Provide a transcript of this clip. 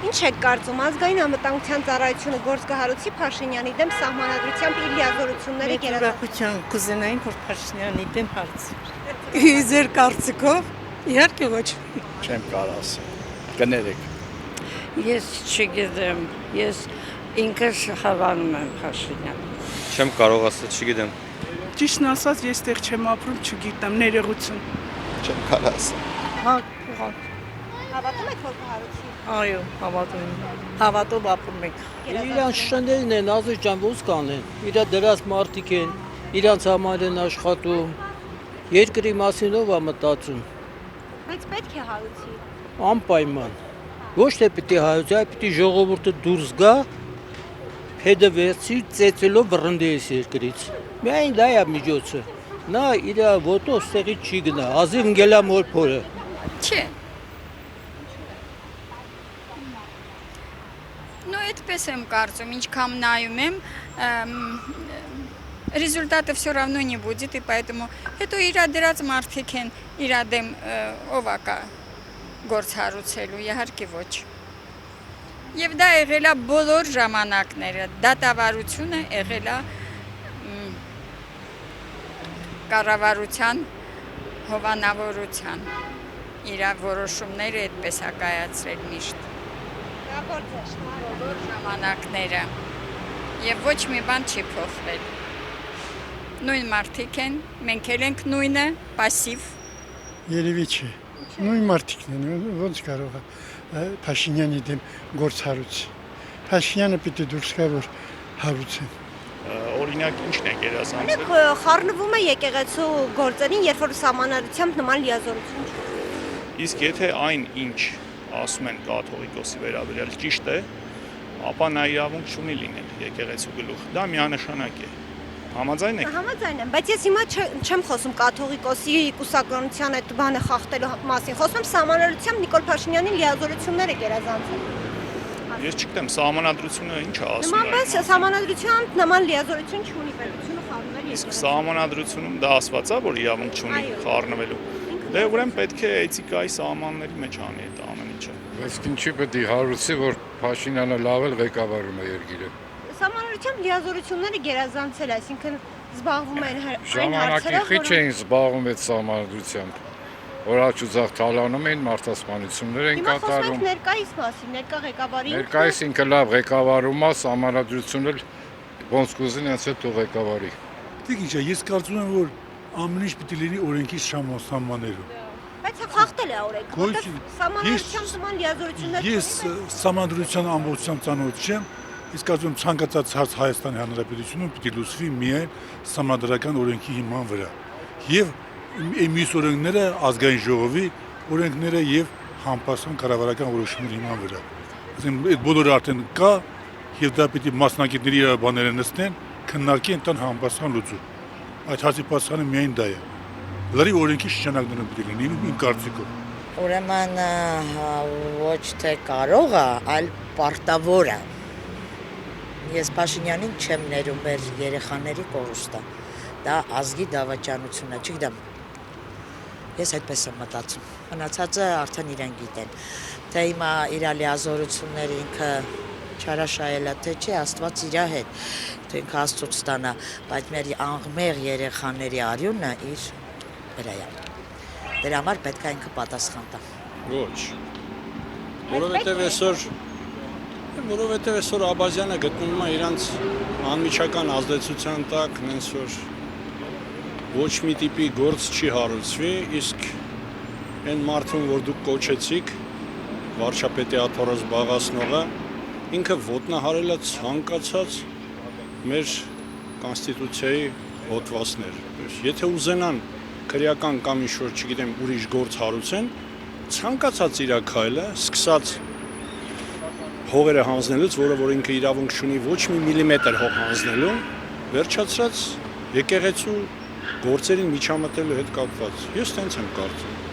Ինչ եք կարծում, ազգային անվտանգության ծառայությունը գործ կհարուցի Փաշինյանի դեմ սահմանադրությամբ իր լիազորությունները գերազանցել։ Կուզենային, որ Փաշինյանի դեմ հարց։ Ձեր կարծիքով իհարկե ոչ։ Չեմ կարող ասել։ Կներեք։ Ես չգիտեմ, ես ինքս հավանում եմ Փաշինյանին։ Չեմ կարող ասել, չգիտեմ։ Ճիշտն ասած, ես տեղ չեմ ապրում, չգիտեմ, ներողություն։ Չեմ կարող ասել։ Հավատում եք, որ կհարուցի։ Այո, հավատում եմ։ Հավատով ապրում ենք։ Իրանց շներն են, Ազիզ ջան, ոնց կանեն։ Իրա դրած մարդիկ են, իրանց համար են աշխատում։ Երկրի մասին ով է մտածում։ Բայց պետք է հարուցի։ Անպայման։ Ոչ թե պիտի հայոցի, այլ պիտի ժողովուրդը դուրս գա, փեդը վերցի, ծեծելով վռնդի այս երկրից։ Միայն դա է միջոցը։ Նա իր ոտով ստեղից չի գնա, ազիվ ընկելա մոր փորը։ Չէ։ Ну, այդպես եմ կարծում, ինչքան նայում եմ, результата все равно не будет, и поэтому հետո իրա դրած մարդիկ են իրա դեմ ով ակա գործ հարուցելու, իհարկե ոչ։ Եվ դա եղել է բոլոր ժամանակները, դատավարությունը եղել է կառավարության հովանավորության իրա որոշումները այդպես է կայացրել միշտ։ Բոլոր ժամանակները եւ ոչ մի բան չի փոխվել։ Նույն մարդիկ են, մենք էլ ենք նույնը, пассив։ Երևի չէ։ Նույն մարդիկն են, ոնց կարող է Փաշինյանի դեմ գործ հարուցի։ Փաշինյանը պիտի դուրս գա, որ հարուցեն։ Օրինակ ինչն է գերազանցել։ Խառնվում է եկեղեցու գործերին, երբ որ սահմանադրությամբ նման լիազորություն չկա։ Իսկ եթե այն ինչ ասում են կաթողիկոսի վերաբերյալ ճիշտ է, ապա նա իրավունք չունի լինել եկեղեցու գլուխ։ Դա միանշանակ է։ Համաձայն եք։ Համաձայն եմ, բայց ես հիմա չեմ խոսում կաթողիկոսի կուսակցության այդ բանը խախտելու մասին, խոսում եմ սահմանադրությամբ Նիկոլ Փաշինյանի լիազորությունները գերազանցել։ Ես չգիտեմ, սահմանադրությունը ինչ է ասում։ Նման բան սահմանադրությամբ նման լիազորություն չունի պետությունը խառնվել։ Իսկ սահմանադրությունում դա ասված է, որ իրավունք չունի խառնվելու։ Դե ուրեմն պետք է էթիկայի սահմանների մեջ անի այդ ամեն ինչը։ Բայց ինչի պետք է հարուցի, որ Փաշինյանը լավ էլ ղեկավարում է երկիրը։ Սահմանադրությամբ լիազորությունները գերազանցել, այսինքն զբաղվում են ժամանակի քիչ էին զբաղվում այդ սահմանադրությամբ։ Oraç uzaq թալանում էին մարդասպանություններ են կատարում։ Հիմա ներկայիս մասին, ներկա ղեկավարի։ Ներկայիս ինքը լավ ղեկավարում է, սահմանադրությունը ոնց կուզեն ասել թող ղեկավարի։ Դե ինչ է, ես կարծում եմ, որ ամեն ինչ պիտի լինի օրենքի սահմաններում։ Բայց խախտել է օրենքը, որտեղ սահմանադրությամբ նման լիազորություններ։ Ես սահմանադրության ամբողջությամբ ծանոթ չեմ, իսկ կարծում եմ ցանկացած հարց Հայաստանի Հանրապետությունում պիտի լուծվի միայն սահմանադրական օրենքի հիման վրա։ Եվ մյուս օրենքները ազգային ժողովի օրենքները եւ համապատասխան կառավարական որոշումների հիման վրա։ Այսինքն այդ բոլորը արդեն կա եւ դա պիտի մասնակիցների իր բաները նստեն, քննարկեն տան համապատասխան լուծում։ Այդ հարցի պատասխանը միայն դա է։ Լրիվ օրենքի շրջանակներում պիտի լինի իմ կարծիքով։ Ուրեմն ոչ թե կարող է, այլ պարտավոր է։ Ես Փաշինյանին չեմ ներում մեր երեխաների կորուստը։ Դա ազգի դավաճանություն է, չգիտեմ։ Ես այդպես եմ մտածում։ Մնացածը արդեն իրեն գիտեն։ Թե հիմա իր լիազորությունները ինքը չարաշահել է, թե չի, Աստված իր հետ, թե ինքը Աստծուց ստանա, բայց մեր աղմեղ երեխաների արյունը իր վրա է։ Դրա համար պետք է ինքը պատասխան տա։ Ոչ։ Որովհետև այսօր Աբազյանը գտնվում է իրանց անմիջական ազդեցության տակ, նենց որ ոչ մի տիպի գործ չի հարուցվի, իսկ այն մարդուն, որ դուք կոչեցիք, վարչապետի աթոռը զբաղեցնողը, ինքը ոտնահարել է ցանկացած մեր կոնստիտուցիայի հոդվածներ։ Եթե ուզենան քրեական կամ ինչ-որ, չգիտեմ, ուրիշ գործ հարուցեն, ցանկացած իր քայլը, սկսած հողերը հանձնելուց, որը որ ինքը իրավունք չունի ոչ մի միլիմետր հող հանձնելու, վերջացրած եկեղեցու գործերին միջամտելու հետ կապված։ Ես տենց եմ կարծում։